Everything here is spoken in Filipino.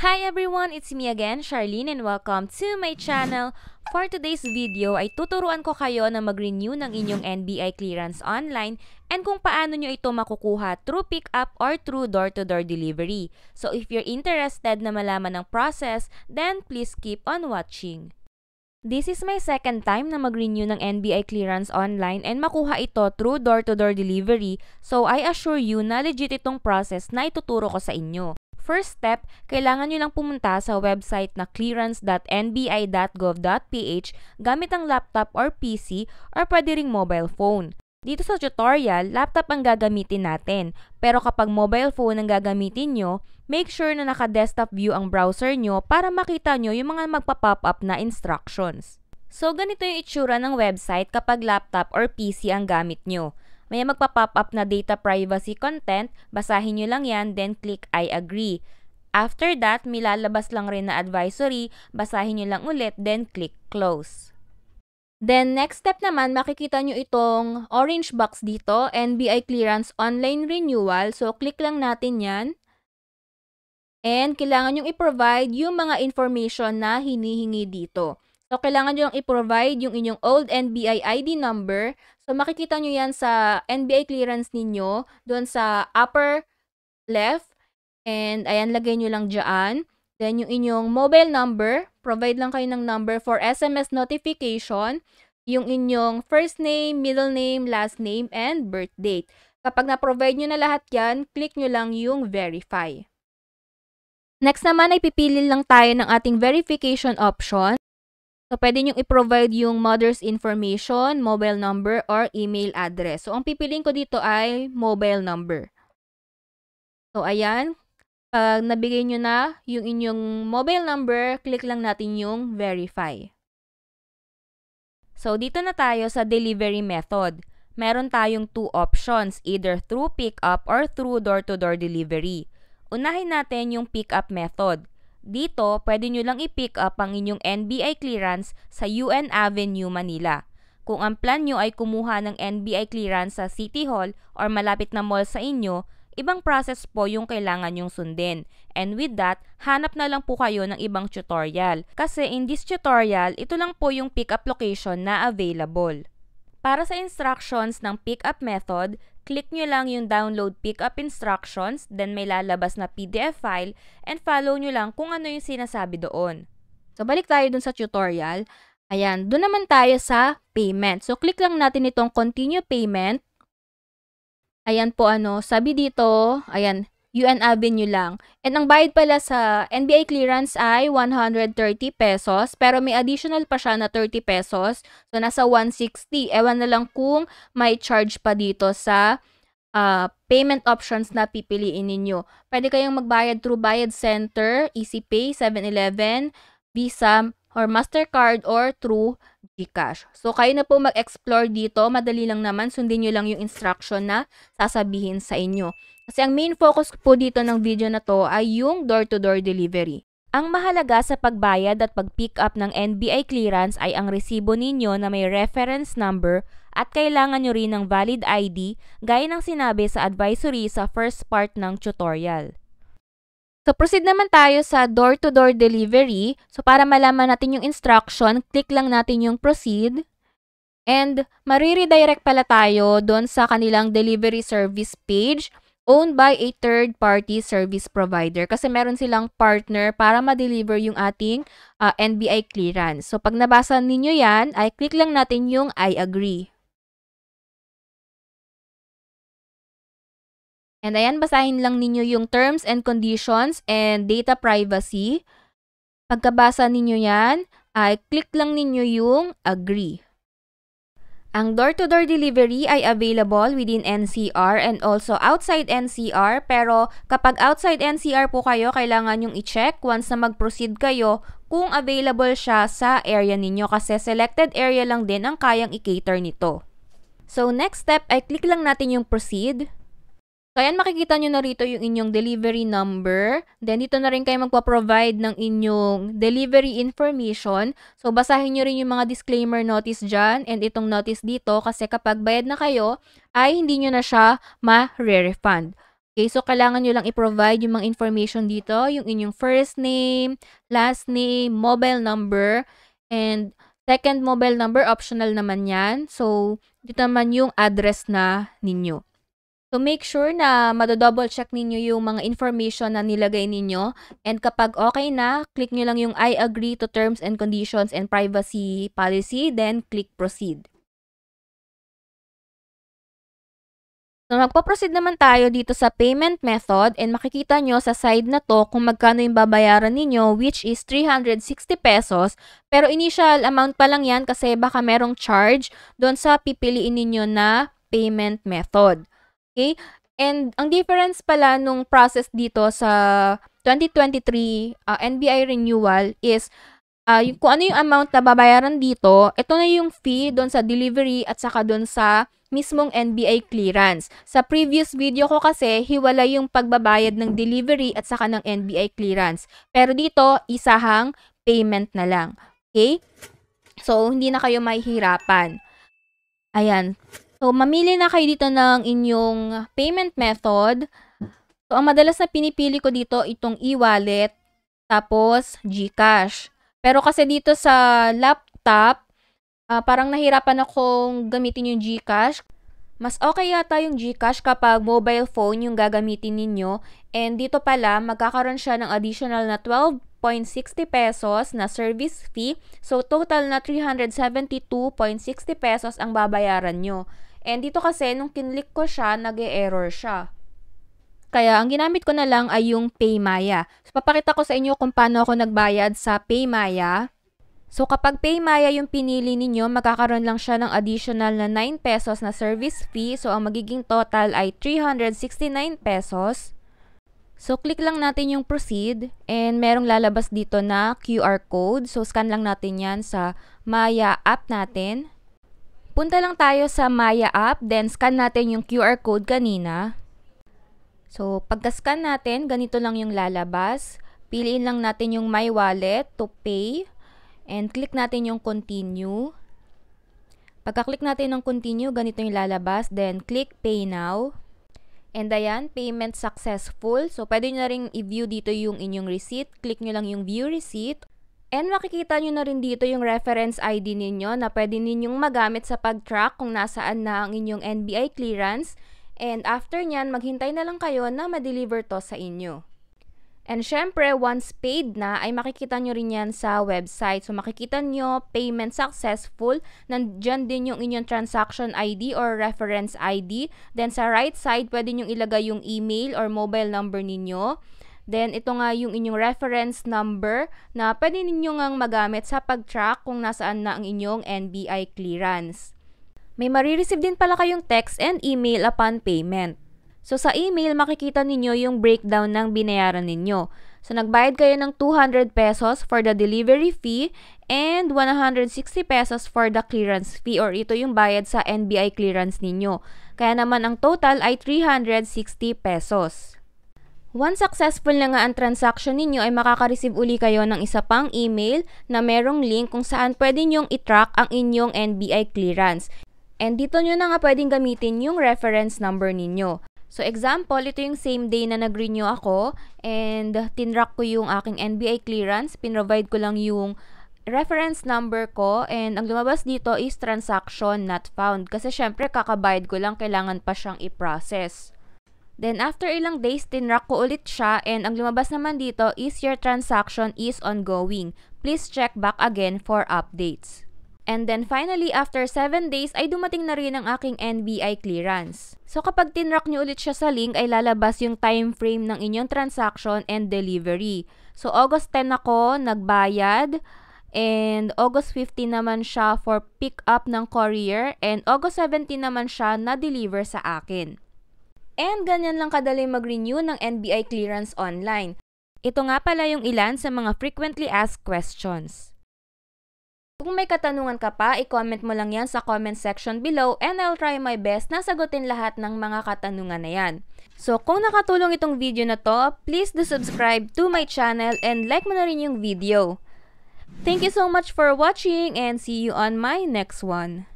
Hi everyone! It's me again, Charlene, and welcome to my channel. For today's video ay tuturuan ko kayo na mag-renew ng inyong NBI clearance online and kung paano nyo ito makukuha through pick-up or through door-to-door delivery. So if you're interested na malaman ng process, then please keep on watching. This is my second time na mag-renew ng NBI clearance online and makuha ito through door-to-door delivery, so I assure you na legit itong process na ituturo ko sa inyo. First step, kailangan nyo lang pumunta sa website na clearance.nbi.gov.ph gamit ang laptop or PC or pwede ring mobile phone. Dito sa tutorial, laptop ang gagamitin natin. Pero kapag mobile phone ang gagamitin nyo, make sure na naka-desktop view ang browser nyo para makita nyo yung mga magpa-pop up na instructions. So ganito yung itsura ng website kapag laptop or PC ang gamit nyo. May magpa-pop up na data privacy content, basahin nyo lang yan, then click I agree. After that, may lalabas lang rin na advisory, basahin nyo lang ulit, then click close. Then next step naman, makikita nyo itong orange box dito, NBI Clearance Online Renewal. So click lang natin yan. And kailangan nyo i-provide yung mga information na hinihingi dito. So, kailangan nyo lang i-provide yung inyong old NBI ID number. So, makikita nyo yan sa NBI clearance ninyo, doon sa upper left. And, ayan, lagay nyo lang dyan. Then, yung inyong mobile number, provide lang kayo ng number for SMS notification. Yung inyong first name, middle name, last name, and birth date. Kapag na-provide nyo na lahat yan, click nyo lang yung verify. Next naman ay pipili lang tayo ng ating verification option. So, pwede nyo i-provide yung mother's information, mobile number, or email address. So, ang pipiliin ko dito ay mobile number. So, ayan. Pag nabigay nyo na yung inyong mobile number, click lang natin yung verify. So, dito na tayo sa delivery method. Meron tayong two options, either through pick-up or through door-to-door delivery. Unahin natin yung pick-up method. Dito, pwede nyo lang i-pick up ang inyong NBI clearance sa UN Avenue, Manila. Kung ang plan nyo ay kumuha ng NBI clearance sa City Hall or malapit na mall sa inyo, ibang process po yung kailangan nyong sundin. And with that, hanap na lang po kayo ng ibang tutorial. Kasi in this tutorial, ito lang po yung pick-up location na available. Para sa instructions ng pick-up method, click nyo lang yung download pick-up instructions, then may lalabas na PDF file, and follow nyo lang kung ano yung sinasabi doon. So, balik tayo dun sa tutorial. Ayan, dun naman tayo sa payment. So, click lang natin itong continue payment. Ayan po sabi dito, ayan, UN Avenue lang. And ang bayad pala sa NBI clearance ay 130 pesos, pero may additional pa siya na 30 pesos. So, nasa 160. Ewan na lang kung may charge pa dito sa payment options na pipiliin ninyo. Pwede kayong magbayad through Bayad Center, EasyPay, 7-Eleven, Visa, or MasterCard, or through GCash. So, kayo na po mag-explore dito. Madali lang naman. Sundin nyo lang yung instruction na sasabihin sa inyo. Kasi ang main focus po dito ng video na to ay yung door-to-door delivery. Ang mahalaga sa pagbayad at pag-pick up ng NBI clearance ay ang resibo ninyo na may reference number at kailangan nyo rin ng valid ID gaya ng sinabi sa advisory sa first part ng tutorial. So, proceed naman tayo sa door-to-door delivery. So, para malaman natin yung instruction, click lang natin yung proceed. And, mariredirect pala tayo doon sa kanilang delivery service page owned by a third-party service provider kasi meron silang partner para ma-deliver yung ating NBI clearance. So, pag nabasa ninyo yan, ay click lang natin yung I agree. And ayan, basahin lang ninyo yung terms and conditions and data privacy. Pagkabasa ninyo yan, ay click lang ninyo yung agree. Ang door-to-door delivery ay available within NCR and also outside NCR, pero kapag outside NCR po kayo, kailangan yung i-check once na mag-proceed kayo kung available siya sa area ninyo kasi selected area lang din ang kayang i-cater nito. So next step ay click lang natin yung proceed. So, ayan, makikita nyo na rito yung inyong delivery number. Then, dito na rin kayo magpa-provide ng inyong delivery information. So, basahin nyo rin yung mga disclaimer notice dyan and itong notice dito kasi kapag bayad na kayo, ay hindi nyo na siya ma-refund. Okay, so kailangan nyo lang i-provide yung mga information dito, yung inyong first name, last name, mobile number, and second mobile number, optional naman yan. So, dito naman yung address na ninyo. So, make sure na madodouble check ninyo yung mga information na nilagay ninyo. And kapag okay na, click nyo lang yung I agree to terms and conditions and privacy policy, then click proceed. So, magpo-proceed naman tayo dito sa payment method and makikita nyo sa side na to kung magkano yung babayaran ninyo, which is 360 pesos. Pero initial amount pa lang yan kasi baka merong charge doon sa pipiliin ninyo na payment method. Okay? And ang difference pala nung process dito sa 2023 NBI renewal is kung ano yung amount na babayaran dito, ito na yung fee doon sa delivery at saka doon sa mismong NBI clearance. Sa previous video ko kasi, hiwala yung pagbabayad ng delivery at saka ng NBI clearance. Pero dito, isahang payment na lang. Okay? So, hindi na kayo mahihirapan. Ayan. So, mamili na kayo dito ng inyong payment method. So, ang madalas na pinipili ko dito, itong e-wallet, tapos GCash. Pero kasi dito sa laptop, parang nahirapan akong gamitin yung GCash. Mas okay yata yung GCash kapag mobile phone yung gagamitin ninyo. And dito pala, magkakaroon siya ng additional na 12.60 pesos na service fee. So, total na 372.60 pesos ang babayaran nyo. And dito kasi, nung kinlik ko siya, nag-e-error siya. Kaya, ang ginamit ko na lang ay yung PayMaya. So, papakita ko sa inyo kung paano ako nagbayad sa PayMaya. So, kapag PayMaya yung pinili ninyo, magkakaroon lang siya ng additional na 9 pesos na service fee. So, ang magiging total ay 369 pesos. So, click lang natin yung proceed. And merong lalabas dito na QR code. So, scan lang natin yan sa Maya app natin. Punta lang tayo sa Maya app. Then, scan natin yung QR code kanina. So, pagka-scan natin, ganito lang yung lalabas. Piliin lang natin yung My Wallet to pay. And click natin yung continue. Pagka-click natin ng continue, ganito yung lalabas. Then, click pay now. And ayan, payment successful. So, pwede nyo na rin i-view dito yung inyong receipt. Click nyo lang yung view receipt. And makikita nyo na rin dito yung reference ID ninyo na pwede ninyong magamit sa pag-track kung nasaan na ang inyong NBI clearance. And after nyan, maghintay na lang kayo na ma-deliver to sa inyo. And syempre, once paid na, ay makikita nyo rin yan sa website. So, makikita nyo, payment successful. Nandyan din yung inyong transaction ID or reference ID. Then, sa right side, pwede nyo ilagay yung email or mobile number ninyo. Then, ito nga yung inyong reference number na pwede ninyo ngang magamit sa pag-track kung nasaan na ang inyong NBI clearance. May marireceive din pala kayong text and email upon payment. So, sa email, makikita ninyo yung breakdown ng binayaran ninyo. So, nagbayad kayo ng 200 pesos for the delivery fee and 160 pesos for the clearance fee or ito yung bayad sa NBI clearance ninyo. Kaya naman ang total ay 360 pesos. Once successful na nga ang transaction ninyo ay makaka-receive uli kayo ng isa pang email na merong link kung saan pwede nyong i-track ang inyong NBI clearance. And dito nyo na nga pwedeng gamitin yung reference number ninyo. So example, ito yung same day na nag-renew ako and tinrack ko yung aking NBI clearance. Pinrovide ko lang yung reference number ko and ang lumabas dito is transaction not found. Kasi syempre kakabayad ko lang, kailangan pa siyang i-process. Then after ilang days, tinrack ko ulit siya and ang lumabas naman dito is your transaction is ongoing. Please check back again for updates. And then finally, after 7 days, ay dumating na rin ang aking NBI clearance. So kapag tinrack nyo ulit siya sa link, ay lalabas yung time frame ng inyong transaction and delivery. So August 10 ako nagbayad and August 15 naman siya for pick up ng courier and August 17 naman siya na-deliver sa akin. And ganyan lang kadali mag-renew ng NBI clearance online. Ito nga pala yung ilan sa mga frequently asked questions. Kung may katanungan ka pa, i-comment mo lang yan sa comment section below and I'll try my best na sagutin lahat ng mga katanungan na yan. So kung nakatulong itong video na to, please do subscribe to my channel and like mo na rin yung video. Thank you so much for watching and see you on my next one.